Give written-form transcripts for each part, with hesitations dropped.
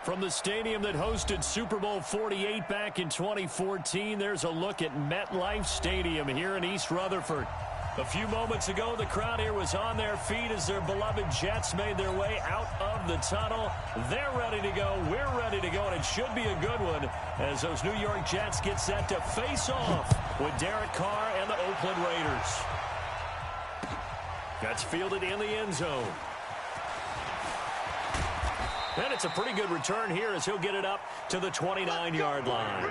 From the stadium that hosted Super Bowl 48 back in 2014, there's a look at MetLife Stadium here in East Rutherford. A few moments ago, the crowd here was on their feet as their beloved Jets made their way out of the tunnel. They're ready to go. We're ready to go, and it should be a good one as those New York Jets get set to face off with Derek Carr and the Oakland Raiders. That's fielded in the end zone. And it's a pretty good return here as he'll get it up to the 29-yard line.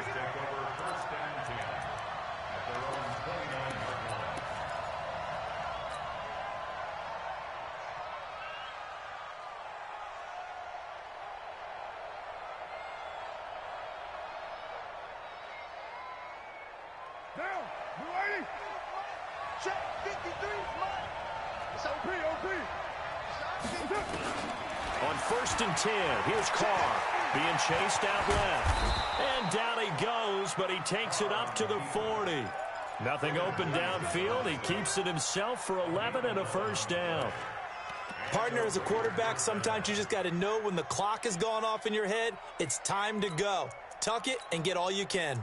Down, you ready? Check 53, it's OP. On 1st and 10, here's Carr being chased out left. And down he goes, but he takes it up to the 40. Nothing open downfield. He keeps it himself for 11 and a first down. Partner, as a quarterback, sometimes you just got to know when the clock has gone off in your head, it's time to go. Tuck it and get all you can.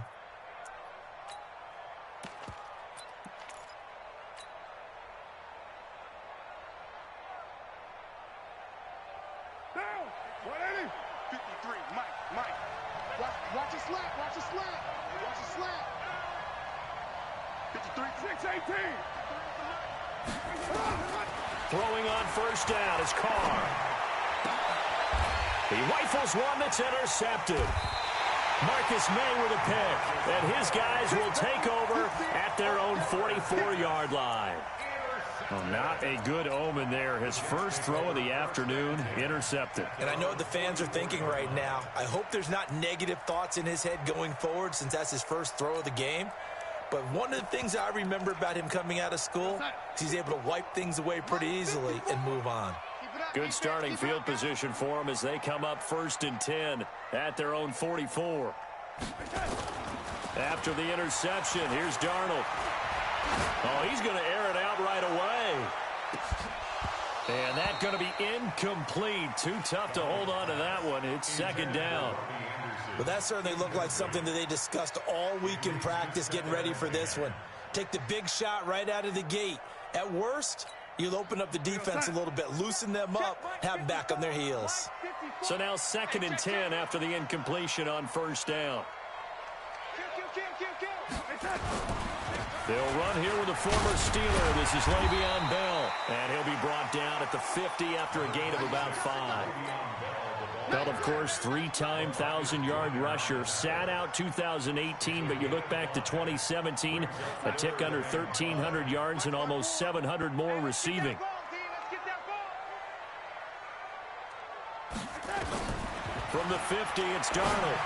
Watch the slap. 53, 6, 18. Throwing on first down is Carr. He rifles one that's intercepted. Marcus May with a pick, and his guys will take over at their own 44-yard line. Well, not a good omen there. His first throw of the afternoon intercepted. And I know what the fans are thinking right now. I hope there's not negative thoughts in his head going forward since that's his first throw of the game. But one of the things I remember about him coming out of school is he's able to wipe things away pretty easily and move on. Good starting field position for him as they come up 1st and 10 at their own 44. After the interception, here's Darnold. Oh, he's going to air it out right away. And that's going to be incomplete. Too tough to hold on to that one. It's 2nd down. But that certainly looked like something that they discussed all week in practice getting ready for this one. Take the big shot right out of the gate. At worst, you'll open up the defense a little bit, loosen them up, have them back on their heels. So now 2nd and 10 after the incompletion on first down. They'll run here with a former Steeler. This is Le'Veon Bell. And he'll be brought down at the 50 after a gain of about 5. Bell, of course, 3-time 1,000-yard rusher. Sat out 2018, but you look back to 2017, a tick under 1,300 yards and almost 700 more receiving. From the 50, it's Darnold.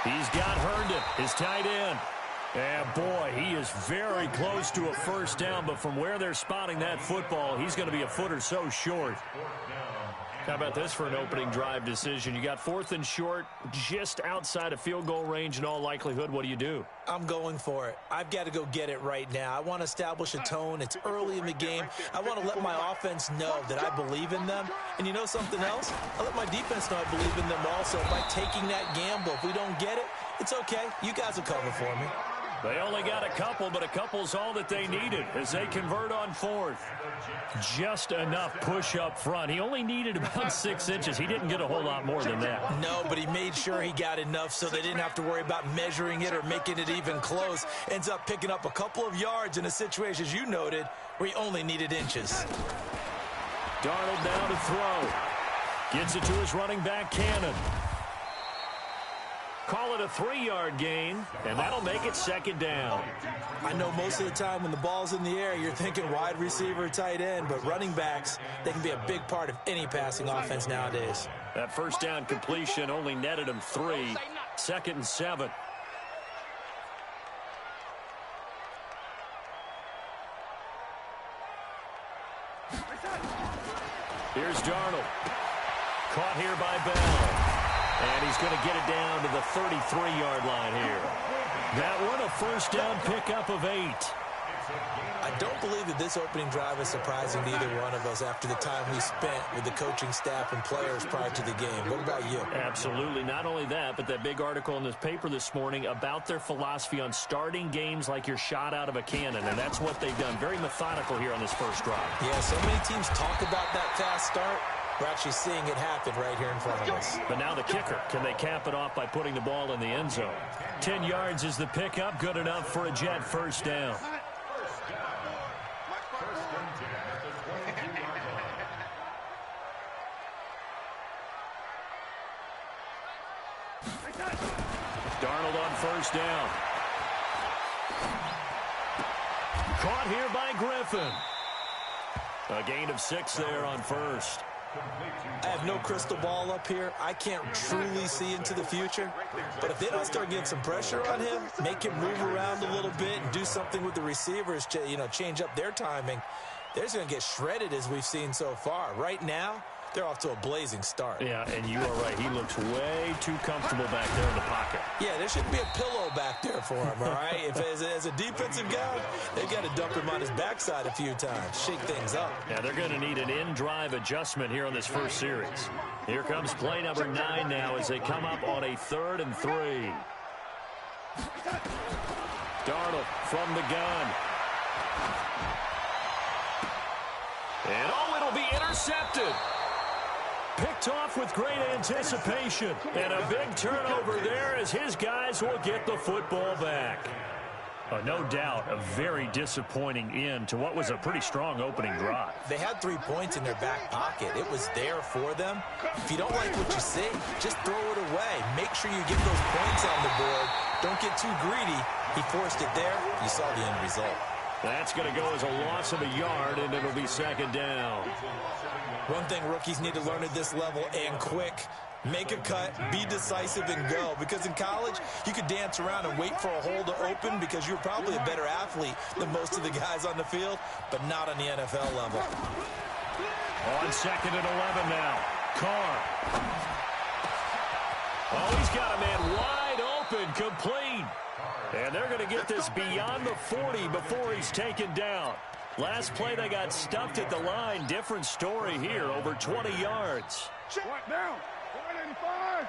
He's got Herndon, his tight end. And, boy, he is very close to a first down, but from where they're spotting that football, he's going to be a foot or so short. How about this for an opening drive decision? You got 4th and short, just outside of field goal range in all likelihood. What do you do? I'm going for it. I've got to go get it right now. I want to establish a tone. It's early in the game. I want to let my offense know that I believe in them. And you know something else? I let my defense know I believe in them also by taking that gamble. If we don't get it, it's okay. You guys will cover for me. They only got a couple, but a couple's all that they needed as they convert on 4th. Just enough push up front. He only needed about 6 inches. He didn't get a whole lot more than that. No, but he made sure he got enough so they didn't have to worry about measuring it or making it even close. Ends up picking up a couple of yards in a situation, as you noted, where he only needed inches. Darnold down to throw. Gets it to his running back, Cannon. Call it a 3-yard gain, and that'll make it 2nd down. I know most of the time when the ball's in the air, you're thinking wide receiver, tight end, but running backs, they can be a big part of any passing offense nowadays. That first down completion only netted him 3. 2nd and 7. Here's Darnold. Caught here by Bell. And he's going to get it down to the 33-yard line here. That one a first down pickup of 8. I don't believe that this opening drive is surprising to either one of us after the time we spent with the coaching staff and players prior to the game. What about you? Absolutely. Not only that, but that big article in this paper this morning about their philosophy on starting games like you're shot out of a cannon, and that's what they've done. Very methodical here on this first drive. Yeah, so many teams talk about that fast start. We're actually seeing it happen right here in front of us. But now the kicker. Can they cap it off by putting the ball in the end zone? 10 yards is the pickup. Good enough for a Jet first down. Darnold on first down. Caught here by Griffin. A gain of 6 there on first. I have no crystal ball up here. I can't truly see into the future. But if they don't start getting some pressure on him, make him move around a little bit and do something with the receivers to, change up their timing, they're just going to get shredded as we've seen so far. Right now, they're off to a blazing start. Yeah, and you are right. He looks way too comfortable back there in the pocket. Yeah, there shouldn't be a pillow back there for him, all right? If as a defensive guy, they've got to dump him on his backside a few times, shake things up. Yeah, they're going to need an in-drive adjustment here on this first series. Here comes play number 9 now as they come up on a 3rd and 3. Darnold from the gun. And it'll be intercepted. Picked off with great anticipation. And a big turnover there as his guys will get the football back. No doubt a very disappointing end to what was a pretty strong opening drive. They had 3 points in their back pocket. It was there for them. If you don't like what you see, just throw it away. Make sure you get those points on the board. Don't get too greedy. He forced it there. You saw the end result. That's going to go as a loss of a yard, and it'll be 2nd down. One thing rookies need to learn at this level, and quick, make a cut, be decisive, and go. Because in college, you could dance around and wait for a hole to open because you're probably a better athlete than most of the guys on the field, but not on the NFL level. On 2nd and 11 now. Carr. Oh, he's got a man wide open, complete. And they're going to get this beyond the 40 before he's taken down. Last play, they got stuffed at the line. Different story here, over 20 yards. Right down. 185.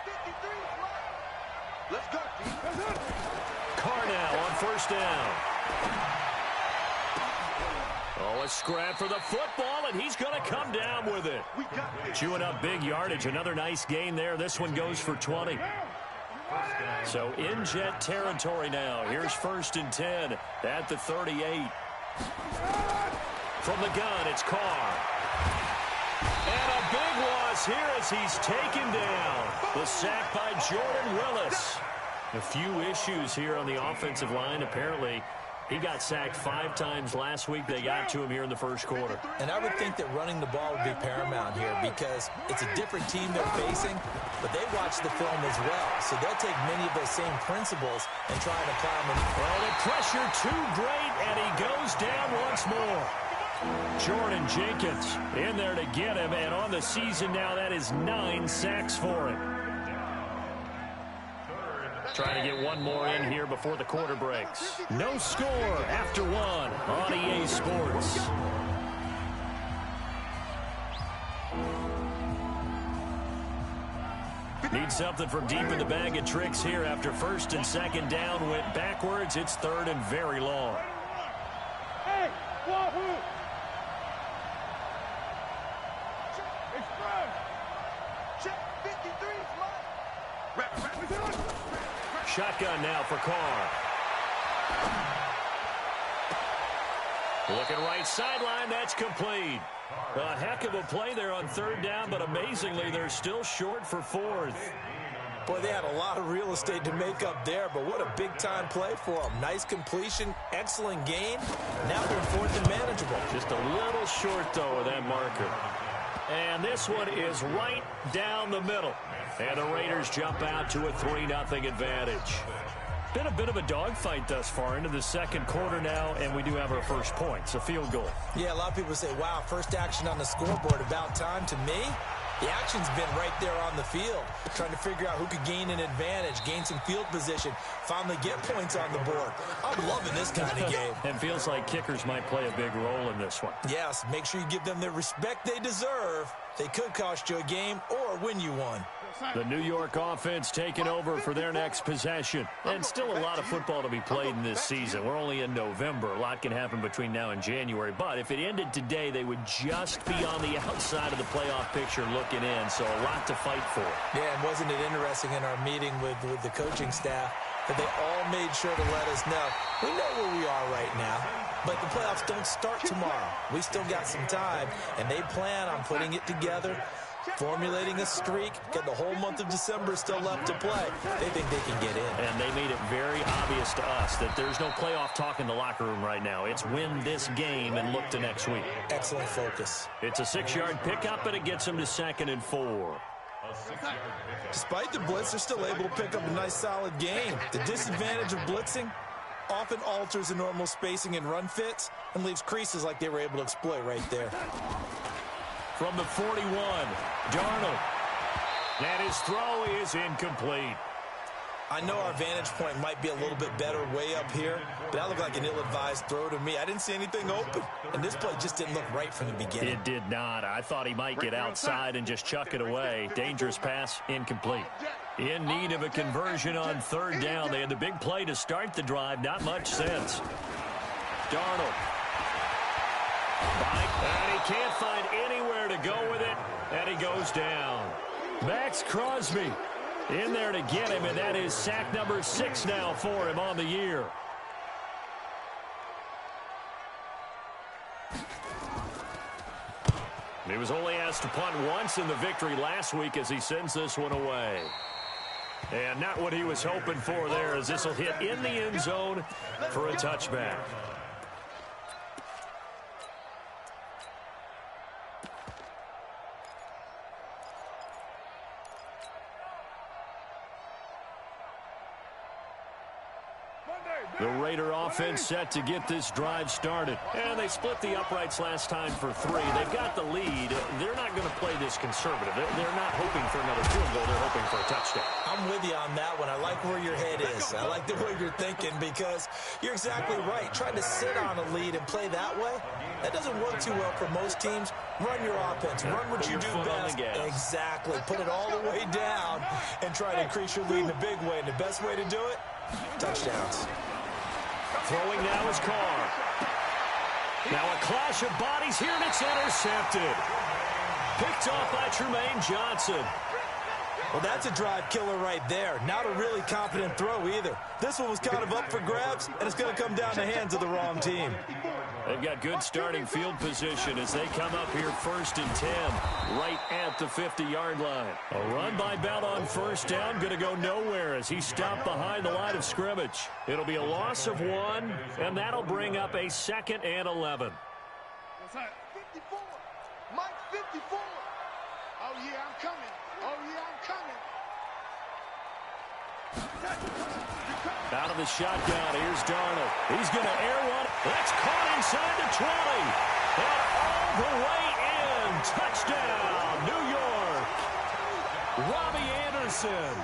53. Let's go. Carr now on first down. Oh, a scrap for the football, and he's going to come down with it. Chewing up big yardage. Another nice gain there. This one goes for 20. So in Jet territory now. Here's 1st and 10 at the 38. From the gun, it's Carr. And a big loss here as he's taken down. The sack by Jordan Willis. A few issues here on the offensive line. Apparently, he got sacked 5 times last week. They got to him here in the first quarter. And I would think that running the ball would be paramount here because it's a different team they're facing, but they watch the film as well. So they'll take many of those same principles and try and apply them. Well, the pressure too great, and he goes down once more. Jordan Jenkins in there to get him, and on the season now, that is 9 sacks for him. Trying to get one more in here before the quarter breaks. No score after 1 on EA Sports. Need something from deep in the bag of tricks here after 1st and 2nd down. Went backwards. It's 3rd and very long. Hey, Wahoo! Check 53. Shotgun now for Carr. Looking right sideline, that's complete. A heck of a play there on 3rd down, but amazingly, they're still short for 4th. Boy, they had a lot of real estate to make up there, but what a big-time play for them. Nice completion, excellent gain. Now they're 4th and manageable. Just a little short, though, of that marker. And this one is right down the middle. And the Raiders jump out to a 3-0 advantage. Been a bit of a dogfight thus far into the 2nd quarter now, and we do have our first points, a field goal. Yeah, a lot of people say, wow, first action on the scoreboard, about time. To me, The action's been right there on the field, trying to figure out who could gain an advantage, gain some field position, finally get points on the board. I'm loving this kind of game. It feels like kickers might play a big role in this one. Yes, make sure you give them the respect they deserve. They could cost you a game or win you one. The New York offense taking over for their next possession. And still a lot of football to be played in this season. We're only in November. A lot can happen between now and January. But if it ended today, they would just be on the outside of the playoff picture looking in. So a lot to fight for. Yeah, and wasn't it interesting in our meeting with the coaching staff that they all made sure to let us know, we know where we are right now, but the playoffs don't start tomorrow. We still got some time, and they plan on putting it together, formulating a streak, get the whole month of December still left to play. They think they can get in. And they made it very obvious to us that there's no playoff talk in the locker room right now. It's win this game and look to next week. Excellent focus. It's a 6-yard pickup, and it gets them to 2nd and 4. Despite the blitz, they're still able to pick up a nice, solid gain. The disadvantage of blitzing often alters the normal spacing and run fits and leaves creases like they were able to exploit right there. From the 41, Darnold. And his throw is incomplete. I know our vantage point might be a little bit better way up here, but that looked like an ill-advised throw to me. I didn't see anything open, and this play just didn't look right from the beginning. It did not. I thought he might get outside and just chuck it away. Dangerous pass, incomplete. In need of a conversion on 3rd down. They had the big play to start the drive. Not much sense. Darnold. And he can't find anywhere to go with it, and he goes down. Max Crosby in there to get him, and that is sack number 6 now for him on the year. He was only asked to punt once in the victory last week as he sends this one away. And not what he was hoping for there, as this will hit in the end zone for a touchback. The Raider offense set to get this drive started. And they split the uprights last time for 3. They've got the lead. They're not going to play this conservative. They're not hoping for another field goal. They're hoping for a touchdown. I'm with you on that one. I like where your head is. I like the way you're thinking because you're exactly right. Trying to sit on a lead and play that way, that doesn't work too well for most teams. Run your offense. Run what you do best. Exactly. Put it all the way down and try to increase your lead in a big way. And the best way to do it, touchdowns. Throwing now is Carr. Now a clash of bodies here, and it's intercepted. Picked off by Tremaine Johnson. Well, that's a drive killer right there. Not a really confident throw either. This one was kind of up for grabs, and it's going to come down the hands of the wrong team. They've got good starting field position as they come up here 1st and 10, right at the 50-yard line. A run by Bell on 1st down, going to go nowhere as he stopped behind the line of scrimmage. It'll be a loss of 1, and that'll bring up a 2nd and 11. 54. Mike 54. Oh, yeah, I'm coming. Oh, yeah, I'm coming. Out of the shotgun, here's Darnold. He's going to air one. That's caught inside the 20. And all the way in. Touchdown, New York. Robbie Anderson.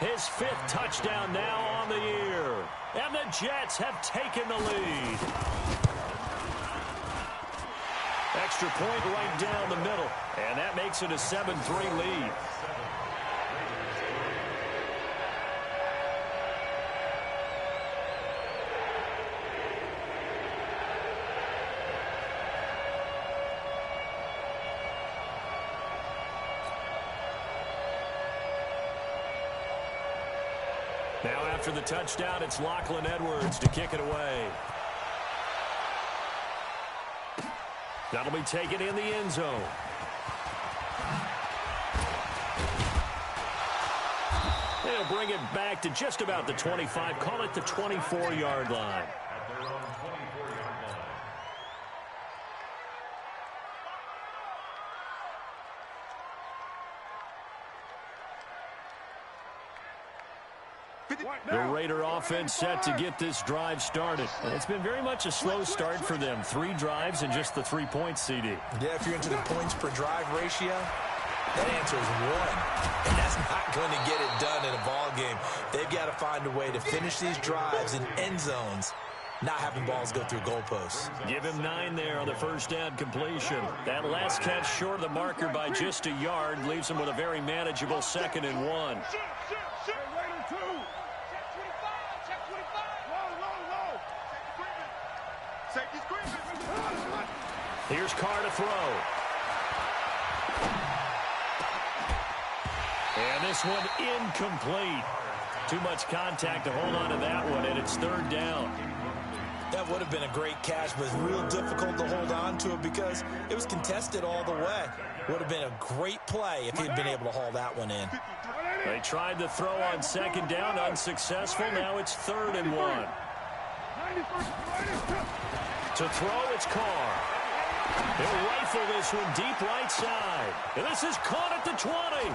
His 5th touchdown now on the year. And the Jets have taken the lead. Extra point right down the middle. And that makes it a 7-3 lead. Now after the touchdown, it's Lachlan Edwards to kick it away. That'll be taken in the end zone. They'll bring it back to just about the 25. Call it the 24-yard line. The Raider offense set to get this drive started. And it's been very much a slow start for them. 3 drives and just the 3 points, CD. Yeah, if you're into the points per drive ratio, That answer is one, and that's not going to get it done in a ball game. They've got to find a way to finish these drives in end zones, not having balls go through goalposts. Give him 9 there on the first down completion. That last catch short of the marker by just a yard leaves him with a very manageable 2nd and 1. Here's Carr to throw. And this one incomplete. Too much contact to hold on to that one, and it's 3rd down. That would have been a great catch, but it's real difficult to hold on to it because it was contested all the way. Would have been a great play if he'd been able to haul that one in. They tried to throw on 2nd down, unsuccessful. Now it's 3rd and 1. To throw, it's Carr. He'll rifle this one deep right side. And this is caught at the 20.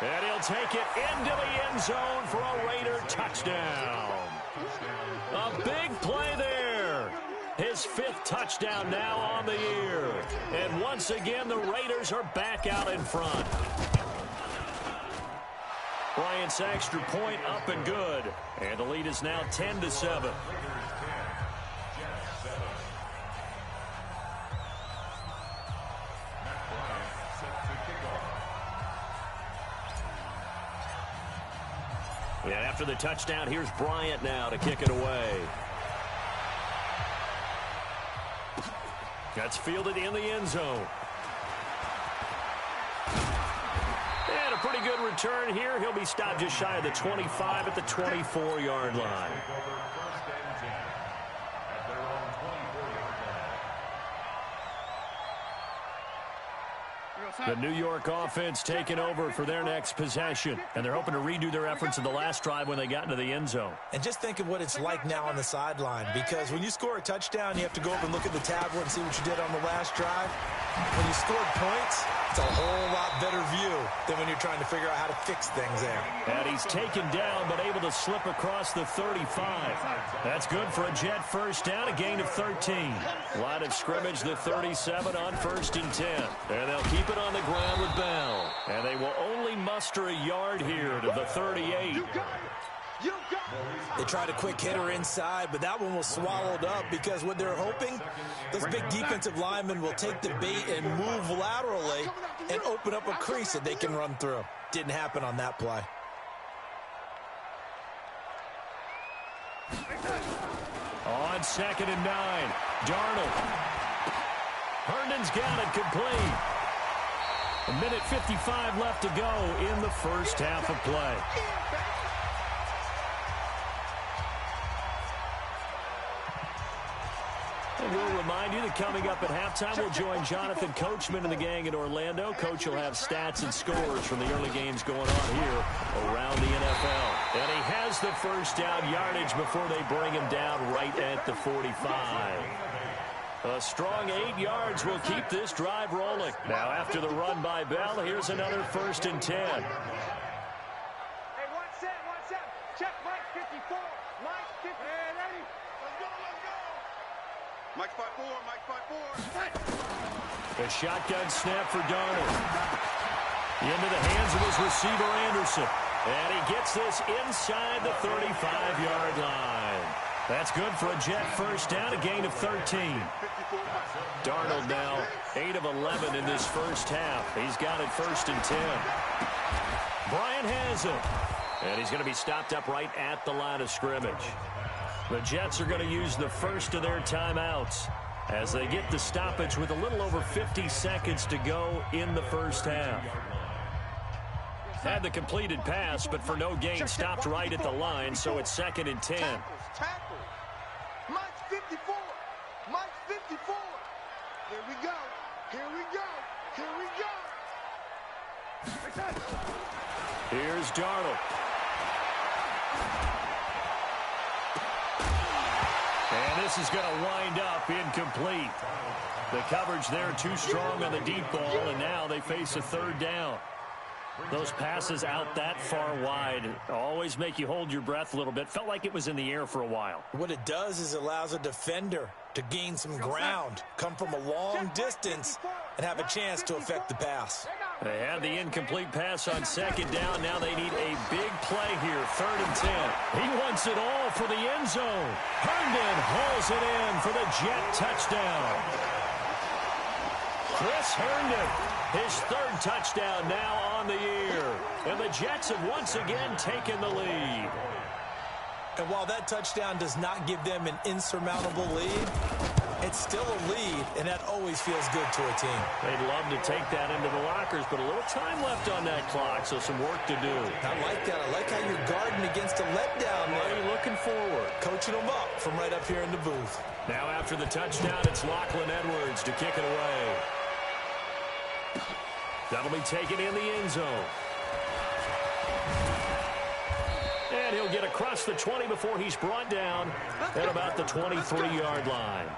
And he'll take it into the end zone for a Raider touchdown. A big play there. His 5th touchdown now on the year. And once again, the Raiders are back out in front. Bryant's extra point up and good. And the lead is now 10-7. And after the touchdown, here's Bryant now to kick it away. That's fielded in the end zone. And a pretty good return here. He'll be stopped just shy of the 25 at the 24-yard line. The New York offense taking over for their next possession. And they're hoping to redo their efforts in the last drive when they got into the end zone. And just think of what it's like now on the sideline, because when you score a touchdown, you have to go over and look at the tablet and see what you did on the last drive. When you scored points, it's a whole lot better view than when you're trying to figure out how to fix things there. And he's taken down, but able to slip across the 35. That's good for a Jet first down, a gain of 13. Line of scrimmage, the 37 on 1st and 10. And they'll keep it on the ground with Bell. And they will only muster a yard here to the 38. They tried a quick hitter inside, but that one was swallowed up because what they're hoping, those big defensive linemen will take the bait and move laterally and open up a crease that they can run through. Didn't happen on that play. On 2nd and 9, Darnold. Herndon's got it complete. 1:55 left to go in the first half of play. And we'll remind you that coming up at halftime, we'll join Jonathan Coachman and the gang in Orlando. Coach will have stats and scores from the early games going on here around the NFL. And he has the first down yardage before they bring him down right at the 45. A strong 8 yards will keep this drive rolling. Now after the run by Bell, here's another 1st and 10. Hey, one set. Check Mike 54. Mike 54. Hey, ready? Let's go. Mike 54. A shotgun snap for Darnold. Into the hands of his receiver, Anderson. And he gets this inside the 35-yard line. That's good for a Jet first down, a gain of 13. Darnold now 8 of 11 in this first half. He's got it 1st and 10. Bryant has it. And he's going to be stopped up right at the line of scrimmage. The Jets are going to use the first of their timeouts as they get the stoppage with a little over 50 seconds to go in the first half. Had the completed pass, but for no gain, stopped right at the line, so it's 2nd and 10. Tackle. Mike 54. Mike 54. Here we go. Here's Darnold. And this is going to wind up incomplete. The coverage there too strong on the deep ball, and now they face a 3rd down. Those passes out that far wide always make you hold your breath a little bit. Felt like it was in the air for a while. What it does is it allows a defender to gain some ground, come from a long distance, and have a chance to affect the pass. They had the incomplete pass on second down. Now they need a big play here, 3rd and 10. He wants it all for the end zone. Herndon hauls it in for the Jet touchdown. Chris Herndon, his 3rd touchdown now on the year. And the Jets have once again taken the lead. And while that touchdown does not give them an insurmountable lead, it's still a lead, and that always feels good to a team. They'd love to take that into the lockers, but a little time left on that clock, so some work to do. I like that. I like how you're guarding against a letdown there. Well, looking forward. Coaching them up from right up here in the booth. Now after the touchdown, it's Lachlan Edwards to kick it away. That'll be taken in the end zone. And he'll get across the 20 before he's brought down at about the 23-yard line.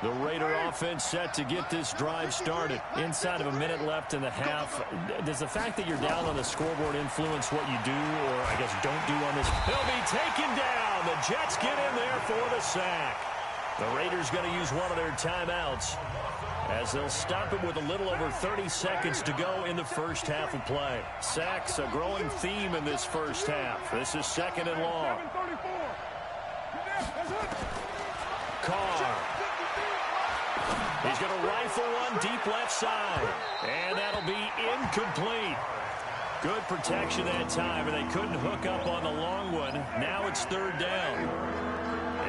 The Raider offense set to get this drive started. Inside of a minute left in the half. Does the fact that you're down on the scoreboard influence what you do, or I guess don't do on this? He'll be taken down. The Jets get in there for the sack. The Raiders going to use one of their timeouts as they'll stop it with a little over 30 seconds to go in the first half of play. Sacks, a growing theme in this first half. This is 2nd and long. Carr. He's going to rifle one deep left side. And that'll be incomplete. Good protection that time, and they couldn't hook up on the long one. Now it's 3rd down.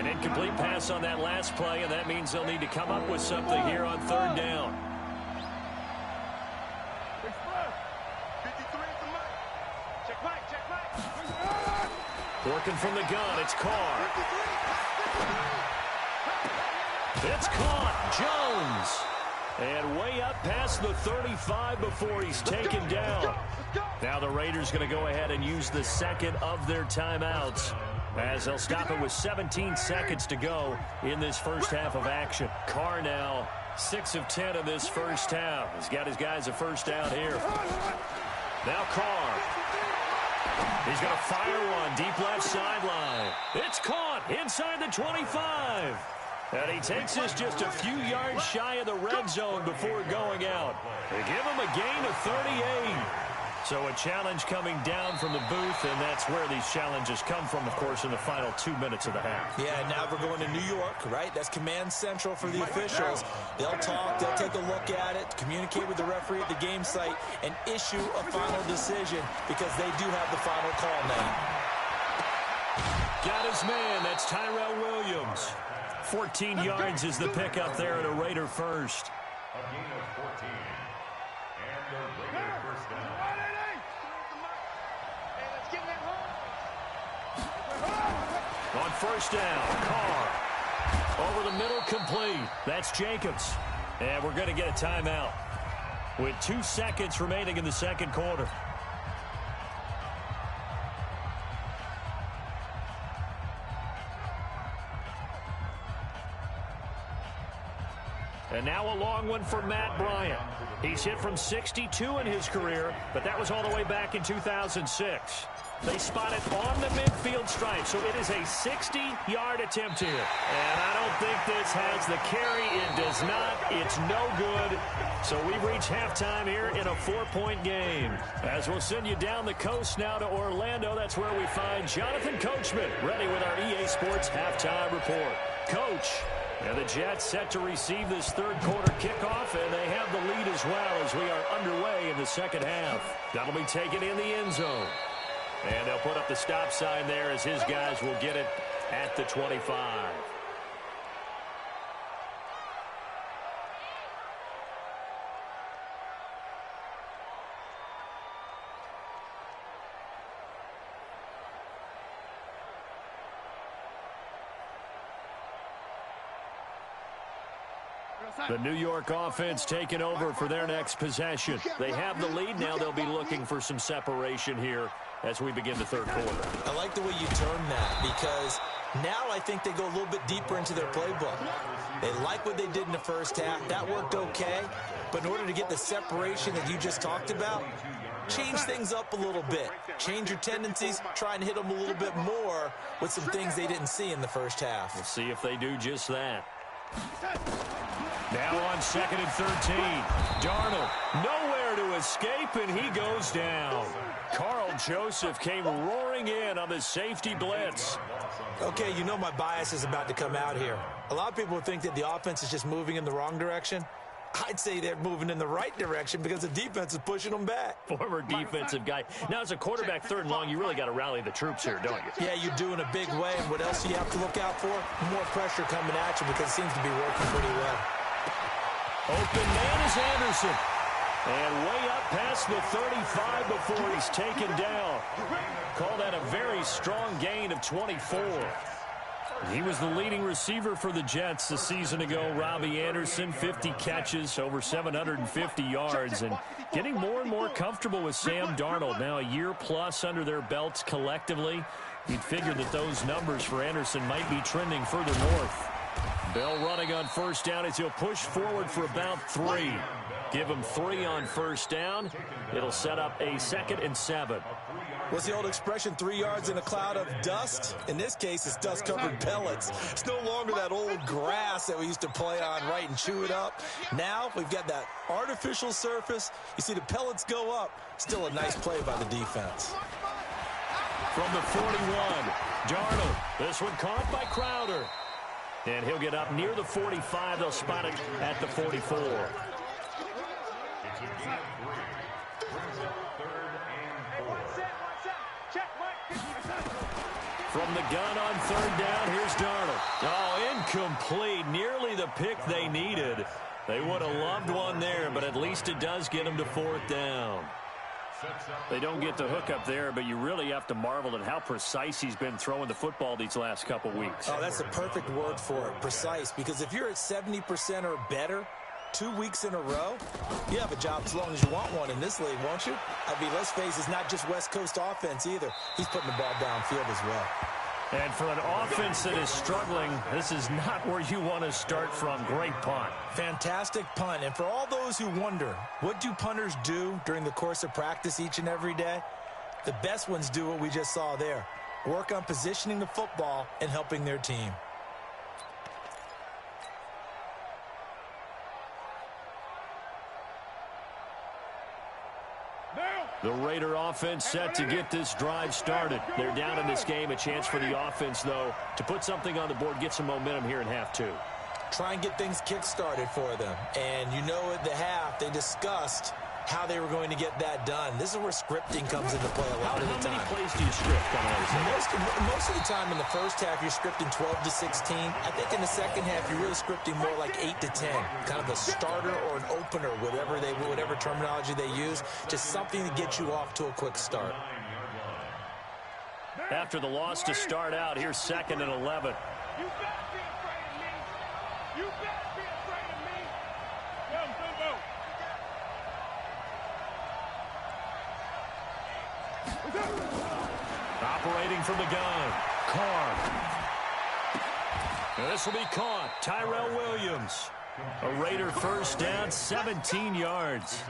An incomplete pass on that last play, and that means they'll need to come up with something here on 3rd down. Working from the gun, it's Carr. It's caught. Jones. And way up past the 35 before he's taken down. Now the Raiders going to go ahead and use the 2nd of their timeouts, as they'll stop it with 17 seconds to go in this first half of action. Carr now 6 of 10 in this first half. He's got his guys a first down here. Now Carr. He's going to fire one deep left sideline. It's caught inside the 25. And he takes this just a few yards shy of the red zone before going out. They give him a gain of 38. So a challenge coming down from the booth, and that's where these challenges come from, of course, in the final 2 minutes of the half. Yeah, now we're going to New York, right? That's command central for the officials. They'll talk, they'll take a look at it, communicate with the referee at the game site, and issue a final decision because they do have the final call now. Got his man. That's Tyrell Williams. 14 yards is the pickup there at a Raider first. A gain of 14. And the Raider first down. On first down, Carr. Over the middle, complete. That's Jacobs. And we're going to get a timeout with 2 seconds remaining in the second quarter. And now a long one for Matt Bryant. He's hit from 62 in his career, but that was all the way back in 2006. They spot it on the midfield stripe, so it is a 60-yard attempt here. And I don't think this has the carry. It does not. It's no good. So we reach halftime here in a 4-point game. As we'll send you down the coast now to Orlando, that's where we find Jonathan Coachman ready with our EA Sports halftime report. Coach. And the Jets set to receive this third quarter kickoff, and they have the lead as well as we are underway in the second half. That'll be taken in the end zone. And they'll put up the stop sign there as his guys will get it at the 25. The New York offense taking over for their next possession. They have the lead. Now they'll be looking for some separation here as we begin the third quarter. I like the way you term that because now I think they go a little bit deeper into their playbook. They like what they did in the first half. That worked okay. But in order to get the separation that you just talked about, change things up a little bit. Change your tendencies. Try and hit them a little bit more with some things they didn't see in the first half. We'll see if they do just that. Now on 2nd and 13. Darnold nowhere to escape, and he goes down. Carl Joseph came roaring in on the safety blitz. Okay, you know my bias is about to come out here. A lot of people think that the offense is just moving in the wrong direction. I'd say they're moving in the right direction because the defense is pushing them back. Former defensive guy. Now, as a quarterback, 3rd and long, you really got to rally the troops here, don't you? Yeah, you do in a big way. And what else do you have to look out for? More pressure coming at you because it seems to be working pretty well. Open man is Anderson. And way up past the 35 before he's taken down. Call that a very strong gain of 24. He was the leading receiver for the Jets a season ago. Robbie Anderson, 50 catches, over 750 yards, and getting more and more comfortable with Sam Darnold. Now a year plus under their belts collectively. You'd figure that those numbers for Anderson might be trending further north. Bell running on 1st down as he'll push forward for about 3. Give him 3 on 1st down. It'll set up a 2nd and 7. What's the old expression, 3 yards in a cloud of dust? In this case, it's dust-covered pellets. It's no longer that old grass that we used to play on, right, and chew it up. Now we've got that artificial surface. You see the pellets go up. Still a nice play by the defense. From the 41, Darnold. This one caught by Crowder. And he'll get up near the 45. They'll spot it at the 44. From the gun on 3rd down, here's Darnold. Oh, incomplete. Nearly the pick they needed. They would have loved one there, but at least it does get them to 4th down. They don't get the hook up there, but you really have to marvel at how precise he's been throwing the football these last couple weeks. Oh, that's the perfect word for it, precise, because if you're at 70% or better 2 weeks in a row, you have a job as long as you want one in this league, won't you? I mean, let's face it, it's not just West Coast offense either. He's putting the ball downfield as well. And for an offense that is struggling, this is not where you want to start from. Great punt. Fantastic punt. And for all those who wonder, what do punters do during the course of practice each and every day? The best ones do what we just saw there. Work on positioning the football and helping their team. The Raider offense set to get this drive started. They're down in this game. A chance for the offense, though, to put something on the board, get some momentum here in half 2. Try and get things kick-started for them. And you know at the half, they discussed how they were going to get that done. This is where scripting comes into play a lot of the time. How many plays do you script? Most of the time in the first half, you're scripting 12 to 16. I think in the second half, you're really scripting more like 8 to 10. Kind of a starter or an opener, whatever terminology they use. Just something to get you off to a quick start. After the loss to start out, here's 2nd and 11. You better be afraid of me. You better be afraid of me. Go. Operating from the gun, Carr. And this will be caught. Tyrell Williams. A Raider 1st down, 17 yards.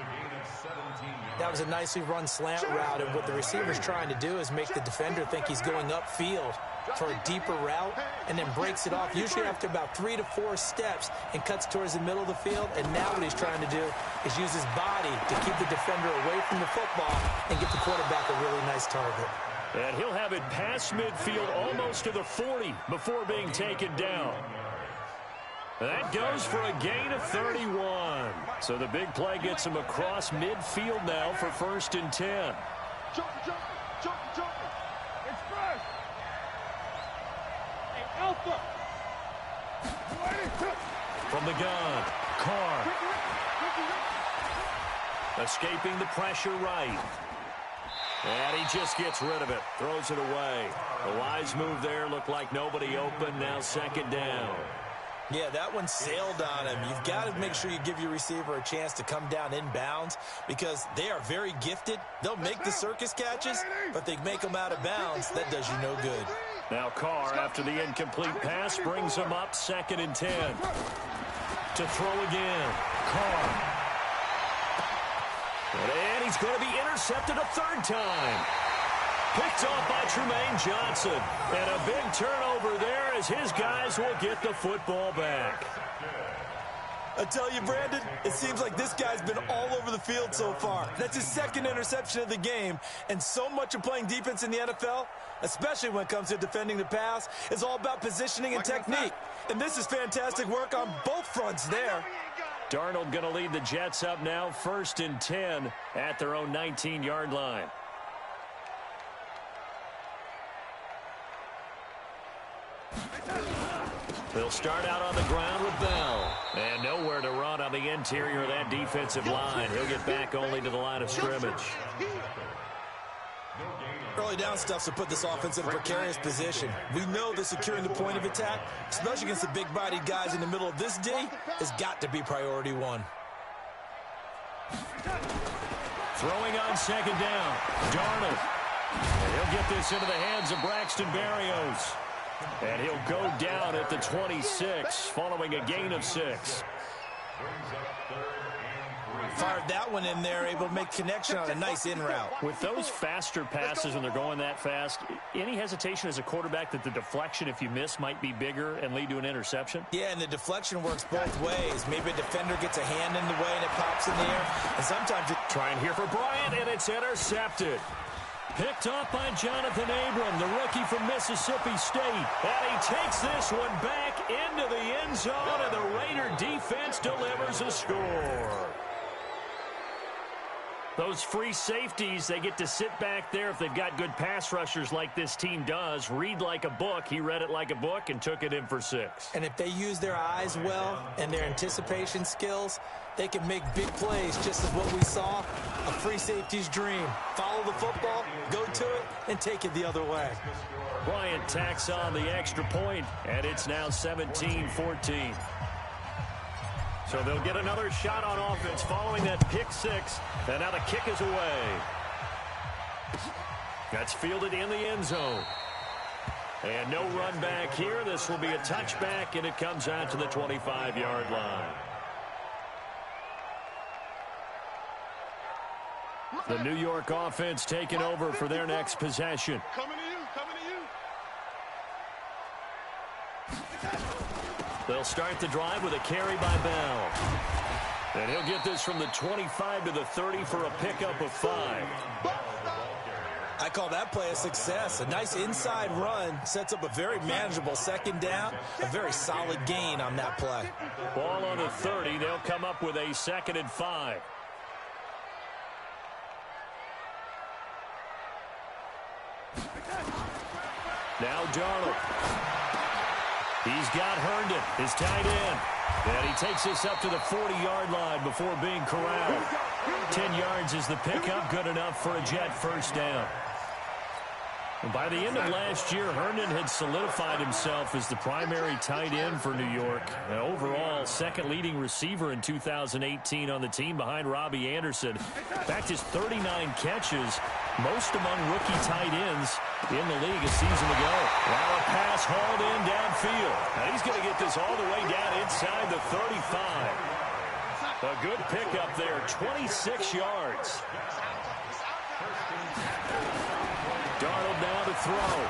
That was a nicely run slant route, and what the receiver's trying to do is make the defender think he's going upfield for a deeper route and then breaks it off, usually after about 3 to 4 steps, and cuts towards the middle of the field. And now what he's trying to do is use his body to keep the defender away from the football and get the quarterback a really nice target. And he'll have it past midfield almost to the 40 before being taken down. That goes for a gain of 31. So the big play gets him across midfield now for 1st and 10. Jumping. It's first. Hey, Alpha. From the gun, Carr. Escaping the pressure right. And he just gets rid of it. Throws it away. The wise move there. Looked like nobody open. Now 2nd down. Yeah, that one sailed on him. You've got to make sure you give your receiver a chance to come down inbounds because they are very gifted. They'll make the circus catches, but they make them out of bounds. That does you no good. Now Carr, after the incomplete pass, brings him up 2nd and 10. To throw again. Carr. And he's going to be intercepted a 3rd time. Picked off by Tremaine Johnson. And a big turnover there as his guys will get the football back. I tell you, Brandon, it seems like this guy's been all over the field so far. That's his second interception of the game, and so much of playing defense in the NFL, especially when it comes to defending the pass, is all about positioning and technique. And this is fantastic work on both fronts there. Darnold going to lead the Jets up now, 1st and 10 at their own 19-yard line. They'll start out on the ground with Bell. And nowhere to run on the interior of that defensive line. He'll get back only to the line of scrimmage. Early down stuff to put this offense in a precarious position. We know that securing the point of attack, especially against the big-bodied guys in the middle of this D, has got to be priority one. Throwing on 2nd down. Darnold. And he'll get this into the hands of Braxton Berrios. And he'll go down at the 26 following a gain of 6. Fired that one in there, able to make connection on a nice in route. With those faster passes when they're going that fast, any hesitation as a quarterback that the deflection, if you miss, might be bigger and lead to an interception? Yeah, and the deflection works both ways. Maybe a defender gets a hand in the way and it pops in the air. And sometimes it... Trying here for Bryant, and it's intercepted. Picked off by Jonathan Abram, the rookie from Mississippi State. And he takes this one back into the end zone, and the Raider defense delivers a score. Those free safeties, they get to sit back there if they've got good pass rushers like this team does. Read like a book. He read it like a book and took it in for 6. And if they use their eyes well and their anticipation skills, they can make big plays, just as what we saw, a free safety's dream. Follow the football, go to it, and take it the other way. Bryant tacks on the extra point, and it's now 17-14. So they'll get another shot on offense following that pick 6, and now the kick is away. That's fielded in the end zone. And no run back here. This will be a touchback, and it comes out to the 25-yard line. The New York offense taking over for their next possession. Coming to you, coming to you. They'll start the drive with a carry by Bell. And he'll get this from the 25 to the 30 for a pickup of 5. I call that play a success. A nice inside run sets up a very manageable 2nd down. A very solid gain on that play. Ball on the 30. They'll come up with a 2nd and 5. Now Darnold. He's got Herndon, his tight end. And he takes this up to the 40-yard line before being corralled. 10 yards is the pickup, good enough for a Jet 1st down. And by the end of last year, Herndon had solidified himself as the primary tight end for New York. And overall, 2nd leading receiver in 2018 on the team behind Robbie Anderson. In fact, his 39 catches, most among rookie tight ends in the league a season ago. Now a pass hauled in downfield. Now he's going to get this all the way down inside the 35. A good pickup there, 26 yards. Darnold now to throw.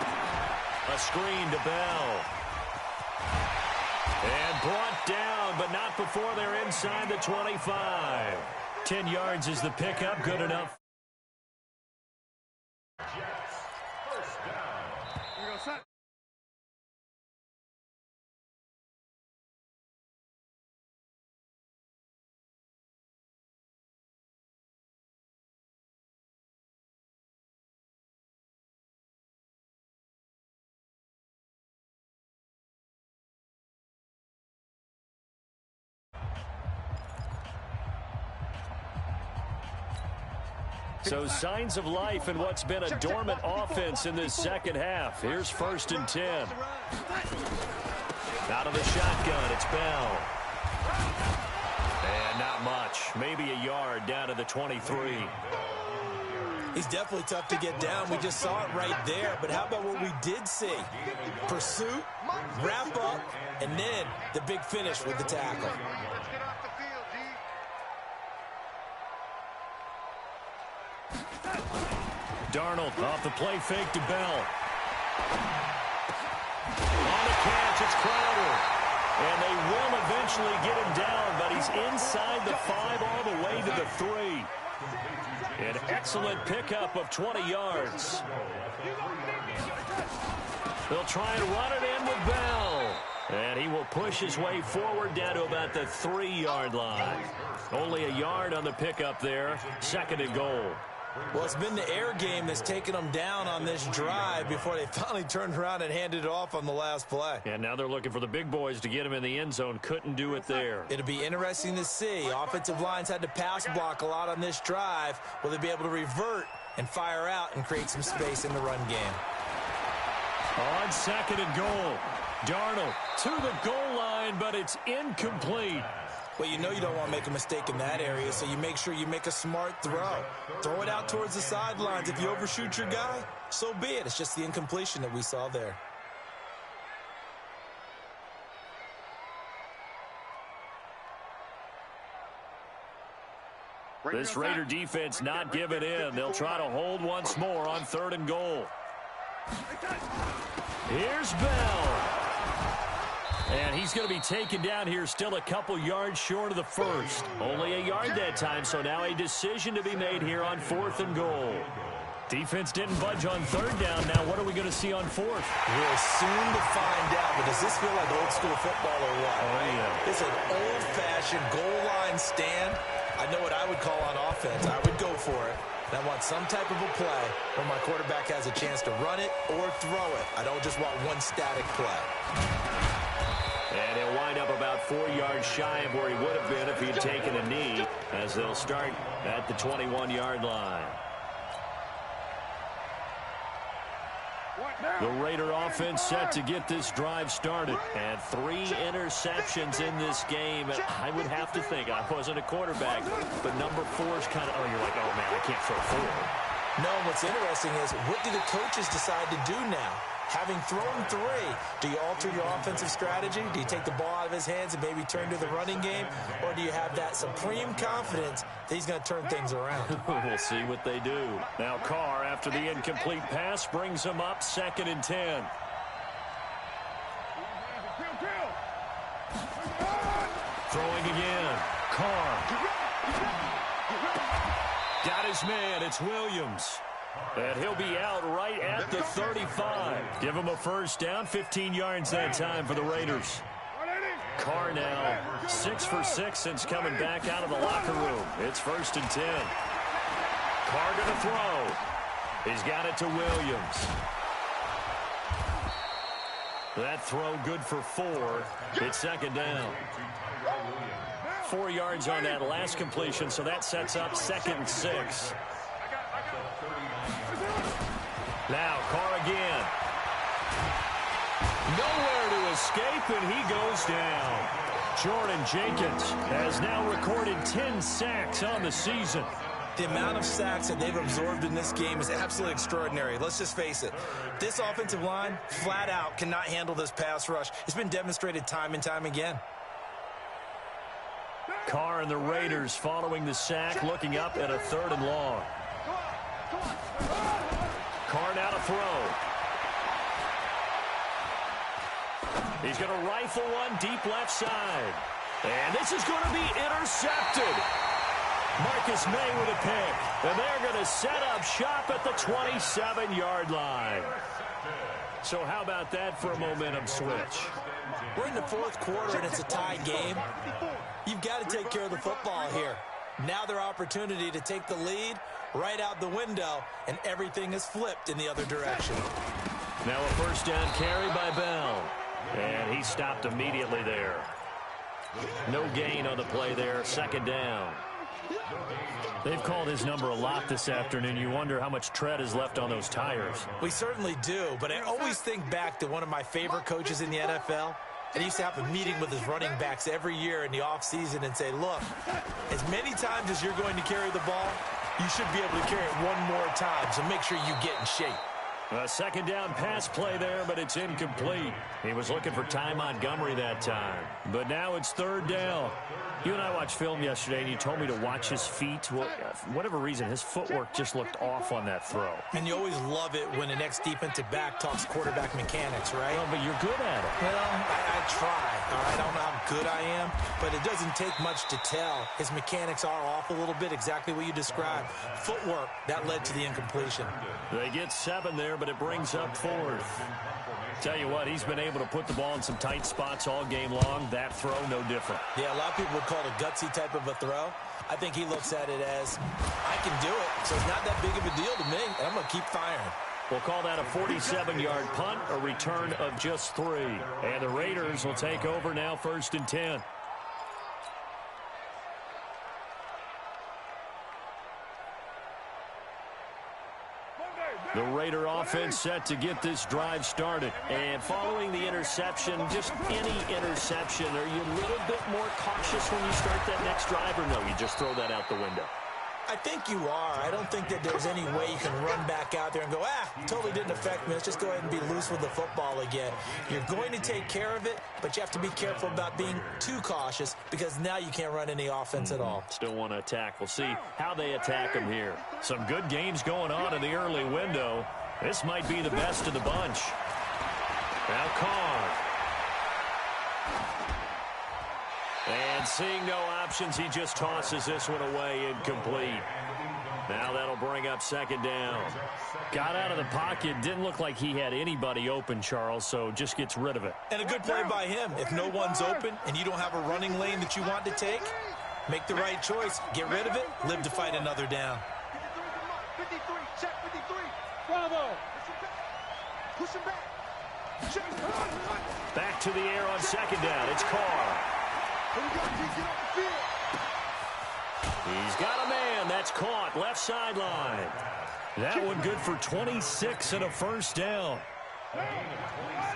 A screen to Bell. And brought down, but not before they're inside the 25. 10 yards is the pickup, good enough. So signs of life in what's been a dormant offense in this 2nd half. Here's 1st and 10. Out of the shotgun, it's Bell. And not much. Maybe a yard down to the 23. He's definitely tough to get down. We just saw it right there. But how about what we did see? Pursuit, wrap up, and then the big finish with the tackle. Darnold off the play fake to Bell. On the catch, it's Crowder. And they will eventually get him down, but he's inside the 5 all the way to the 3. An excellent pickup of 20 yards. They'll try and run it in with Bell. And he will push his way forward down to about the 3-yard line. Only a yard on the pickup there. 2nd and goal. Well, it's been the air game that's taken them down on this drive before they finally turned around and handed it off on the last play. And now they're looking for the big boys to get him in the end zone. Couldn't do it there. It'll be interesting to see. Offensive lines had to pass block a lot on this drive. Will they be able to revert and fire out and create some space in the run game? On 2nd and goal. Darnold to the goal line, but it's incomplete. Well, you know you don't want to make a mistake in that area, so you make sure you make a smart throw. Throw it out towards the sidelines. If you overshoot your guy, so be it. It's just the incompletion that we saw there. This Raider defense not giving in. They'll try to hold once more on 3rd and goal. Here's Bell. And he's going to be taken down here still a couple yards short of the 1st. Only a yard that time, so now a decision to be made here on 4th and goal. Defense didn't budge on 3rd down. Now what are we going to see on 4th? We're soon to find out, but does this feel like old school football or what? Oh, yeah. It's an old-fashioned goal line stand. I know what I would call on offense. I would go for it. And I want some type of a play where my quarterback has a chance to run it or throw it. I don't just want one static play. And he'll wind up about 4 yards shy of where he would have been if he'd taken a knee, as they'll start at the 21-yard line. The Raider offense set to get this drive started. And 3 interceptions in this game. I would have to think, I wasn't a quarterback, but number 4's kind of, you're like, oh, man, I can't throw 4. No, what's interesting is, what do the coaches decide to do now? Having thrown 3, do you alter your offensive strategy? Do you take the ball out of his hands and maybe turn to the running game? Or do you have that supreme confidence that he's going to turn things around? We'll see what they do. Now Carr, after the incomplete pass, brings him up 2nd and 10. Throwing again. Carr. Got his man. It's Williams. And he'll be out right at the 35. Give him a 1st down, 15 yards that time for the Raiders. Carr now 6 for 6 since coming back out of the locker room. It's 1st and 10. Carr going to throw. He's got it to Williams. That throw good for 4. It's 2nd down. 4 yards on that last completion, so that sets up 2nd and 6. Now Carr again. Nowhere to escape, and he goes down. Jordan Jenkins has now recorded 10 sacks on the season. The amount of sacks that they've absorbed in this game is absolutely extraordinary. Let's just face it. This offensive line, flat out, cannot handle this pass rush. It's been demonstrated time and time again. Carr and the Raiders following the sack, looking up at a 3rd and long. Carr now to throw. He's going to rifle one deep left side. And this is going to be intercepted. Marcus May with a pick. And they're going to set up shop at the 27-yard line. So how about that for a momentum switch? We're in the 4th quarter, and it's a tie game. You've got to take care of the football here. Now their opportunity to take the lead right out the window, and everything is flipped in the other direction. Now a 1st down carry by Bell. And he stopped immediately there. No gain on the play there. 2nd down. They've called his number a lot this afternoon. You wonder how much tread is left on those tires. We certainly do, but I always think back to one of my favorite coaches in the NFL. And he used to have a meeting with his running backs every year in the offseason and say, look, as many times as you're going to carry the ball, you should be able to carry it one more time, so make sure you get in shape. A 2nd down pass play there, but it's incomplete. He was looking for Ty Montgomery that time. But now it's 3rd down. You and I watched film yesterday, and you told me to watch his feet. Well, for whatever reason, his footwork just looked off on that throw. And you always love it when the next defensive back talks quarterback mechanics, right? Well, but you're good at it. Well, I try. All right, I don't know how good I am, but it doesn't take much to tell. His mechanics are off a little bit, exactly what you described. Footwork, that led to the incompletion. They get 7 there, but it brings up 4th. Tell you what, he's been able to put the ball in some tight spots all game long. That throw, no different. Yeah, a lot of people would call it a gutsy type of a throw. I think he looks at it as, I can do it, so it's not that big of a deal to me, and I'm going to keep firing. We'll call that a 47-yard punt, a return of just 3. And the Raiders will take over now, 1st and 10. The Raider offense set to get this drive started. And following the interception, just any interception, are you a little bit more cautious when you start that next drive, or no, you just throw that out the window? I think you are. I don't think that there's any way you can run back out there and go, totally didn't affect me. Let's just go ahead and be loose with the football again. You're going to take care of it, but you have to be careful about being too cautious because now you can't run any offense at all. Still want to attack. We'll see how they attack them here. Some good games going on in the early window. This might be the best of the bunch. Now Carr. And seeing no options, he just tosses this one away, incomplete. Now that'll bring up 2nd down. Got out of the pocket, didn't look like he had anybody open, Charles, so just gets rid of it. And a good play by him. If no one's open and you don't have a running lane that you want to take, make the right choice. Get rid of it, live to fight another down. 53, check 53. Bravo. Push him back. Back to the air on 2nd down. It's Carr. He's got a man. That's caught. Left sideline. That one good for 26 and a 1st down.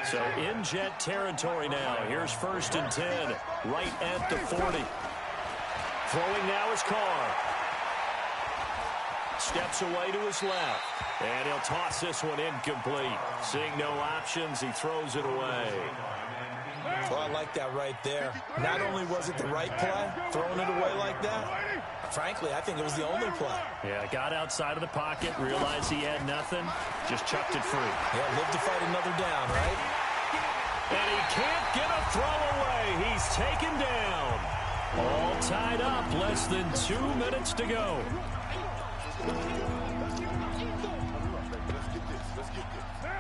So in Jet territory now. Here's 1st and 10. Right at the 40. Throwing now is Carr. Steps away to his left. And he'll toss this one incomplete. Seeing no options, he throws it away. Well, I like that right there. Not only was it the right play, throwing it away like that, frankly, I think it was the only play. Yeah, got outside of the pocket, realized he had nothing, just chucked it free. Yeah, live to fight another down, right? And he can't get a throw away. He's taken down. All tied up, less than 2 minutes to go.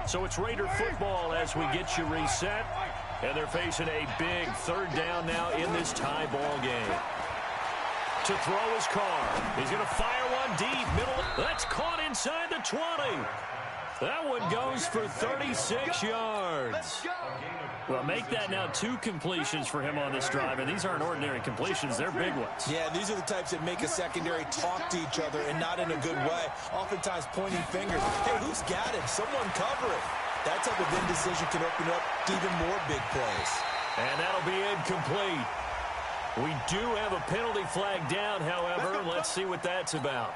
So it's Raider football as we get you reset. And they're facing a big 3rd down now in this tie ball game. To throw is Carr. He's going to fire one deep. Middle. That's caught inside the 20. That one goes for 36 yards. Well, make that now 2 completions for him on this drive. And these aren't ordinary completions. They're big ones. Yeah, these are the types that make a secondary talk to each other and not in a good way. Oftentimes pointing fingers. Hey, who's got it? Someone cover it. That type of indecision can open up to even more big plays. And that'll be incomplete. We do have a penalty flag down, however. Let's see what that's about.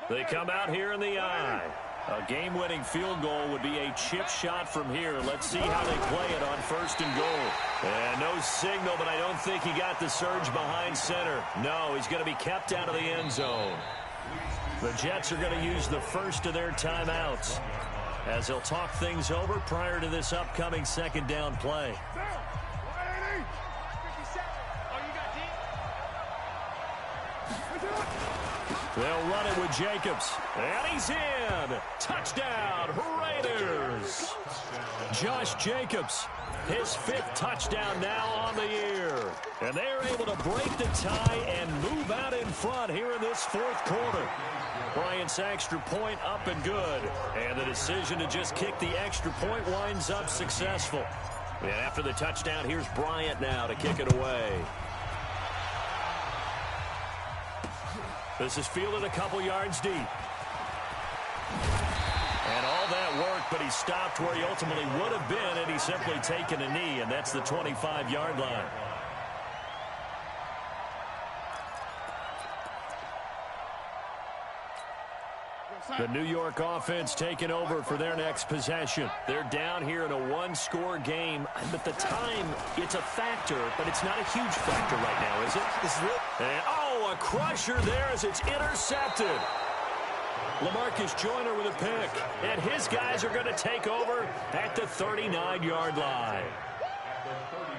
They come out here in the eye. A game-winning field goal would be a chip shot from here. Let's see how they play it on 1st and goal. And no signal, but I don't think he got the surge behind center. No, he's going to be kept out of the end zone. The Jets are going to use the first of their timeouts as they'll talk things over prior to this upcoming 2nd down play. They'll run it with Jacobs. And he's in. Touchdown, Raiders. Josh Jacobs, his 5th touchdown now on the year. And they're able to break the tie and move out in front here in this 4th quarter. Bryant's extra point up and good. And the decision to just kick the extra point winds up successful. And after the touchdown, here's Bryant now to kick it away. This is fielded a couple yards deep. And all that work, but he stopped where he ultimately would have been had he simply taken a knee, and that's the 25-yard line. The New York offense taking over for their next possession. They're down here in a one-score game, but the time, it's a factor, but it's not a huge factor right now, is it? This is real. And, a crusher there as it's intercepted. LaMarcus Joyner with a pick, and his guys are going to take over at the 39-yard line.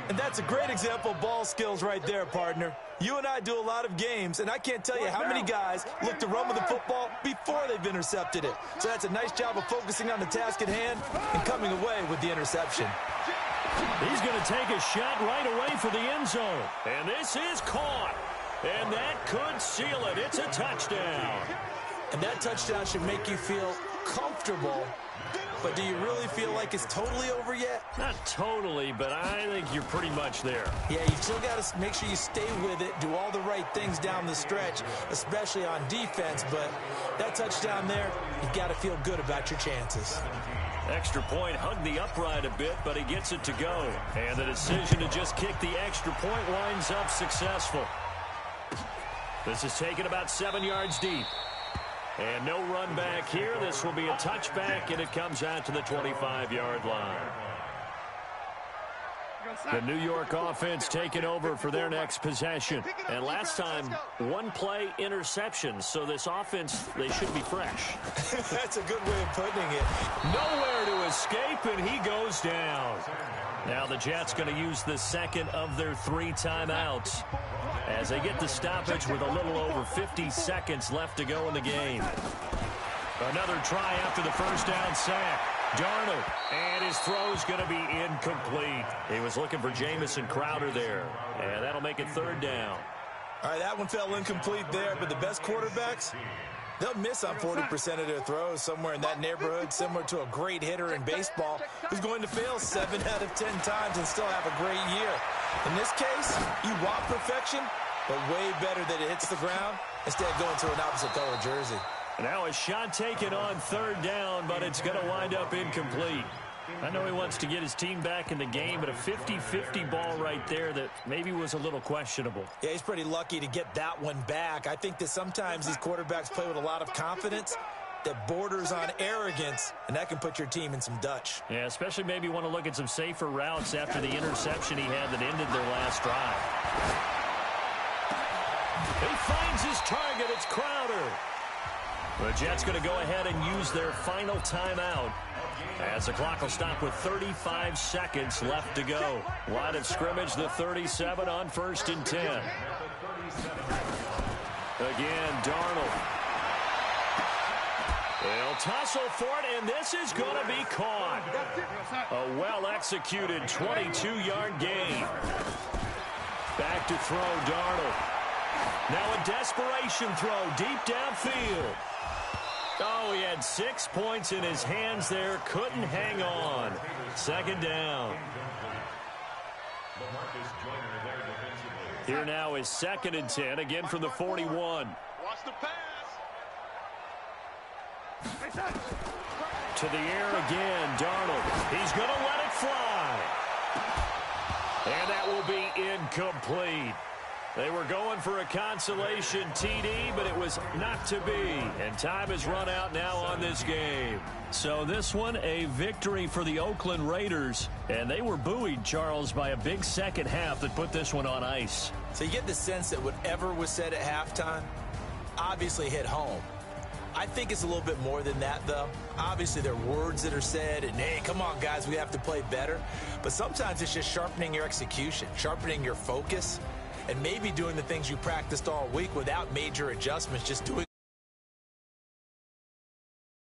And that's a great example of ball skills right there, partner. You and I do a lot of games, and I can't tell you how many guys look to run with the football before they've intercepted it. So that's a nice job of focusing on the task at hand and coming away with the interception. He's going to take a shot right away for the end zone. And this is caught. And that could seal it. It's a touchdown. And that touchdown should make you feel comfortable. But do you really feel like it's totally over yet? Not totally, but I think you're pretty much there. Yeah, you still got to make sure you stay with it, do all the right things down the stretch, especially on defense. But that touchdown there, you've got to feel good about your chances. Extra point, hugged the upright a bit, but he gets it to go. And the decision to just kick the extra point winds up successful. This is taken about 7 yards deep. And no run back here. This will be a touchback, and it comes out to the 25-yard line. The New York offense taking over for their next possession. And last time, one-play interception. So this offense, they should be fresh. That's a good way of putting it. Nowhere to escape, and he goes down. Now the Jets going to use the second of their 3 timeouts as they get the stoppage with a little over 50 seconds left to go in the game. Another try after the first down sack. Darnold, and his throw's going to be incomplete. He was looking for Jamison Crowder there, and that'll make it 3rd down. All right, that one fell incomplete there, but the best quarterbacks, they'll miss on 40% of their throws, somewhere in that neighborhood, similar to a great hitter in baseball who's going to fail 7 out of 10 times and still have a great year. In this case, you want perfection, but way better that it hits the ground instead of going to an opposite color jersey. Now a shot taken on 3rd down, but it's going to wind up incomplete. I know he wants to get his team back in the game, but a 50-50 ball right there that maybe was a little questionable. Yeah, he's pretty lucky to get that one back. I think that sometimes these quarterbacks play with a lot of confidence that borders on arrogance, and that can put your team in some Dutch. Yeah, especially maybe want to look at some safer routes after the interception he had that ended their last drive. He finds his target. It's Crowder. The Jets going to go ahead and use their final timeout as the clock will stop with 35 seconds left to go. Line of scrimmage, the 37 on 1st and 10. Again, Darnold. They'll tussle for it, and this is going to be caught. A well-executed 22-yard gain. Back to throw, Darnold. Now a desperation throw deep downfield. Oh, he had 6 points in his hands there. Couldn't hang on. 2nd down. Here now is 2nd and 10, again from the 41. Watch the pass. To the air again, Darnold. He's going to let it fly. And that will be incomplete. They were going for a consolation TD, but it was not to be. And time has run out now on this game. So this one, a victory for the Oakland Raiders. And they were buoyed, Charles, by a big second half that put this one on ice. So you get the sense that whatever was said at halftime obviously hit home. I think it's a little bit more than that, though. Obviously, there are words that are said, and, hey, come on, guys, we have to play better. But sometimes it's just sharpening your execution, sharpening your focus, and maybe doing the things you practiced all week without major adjustments, just doing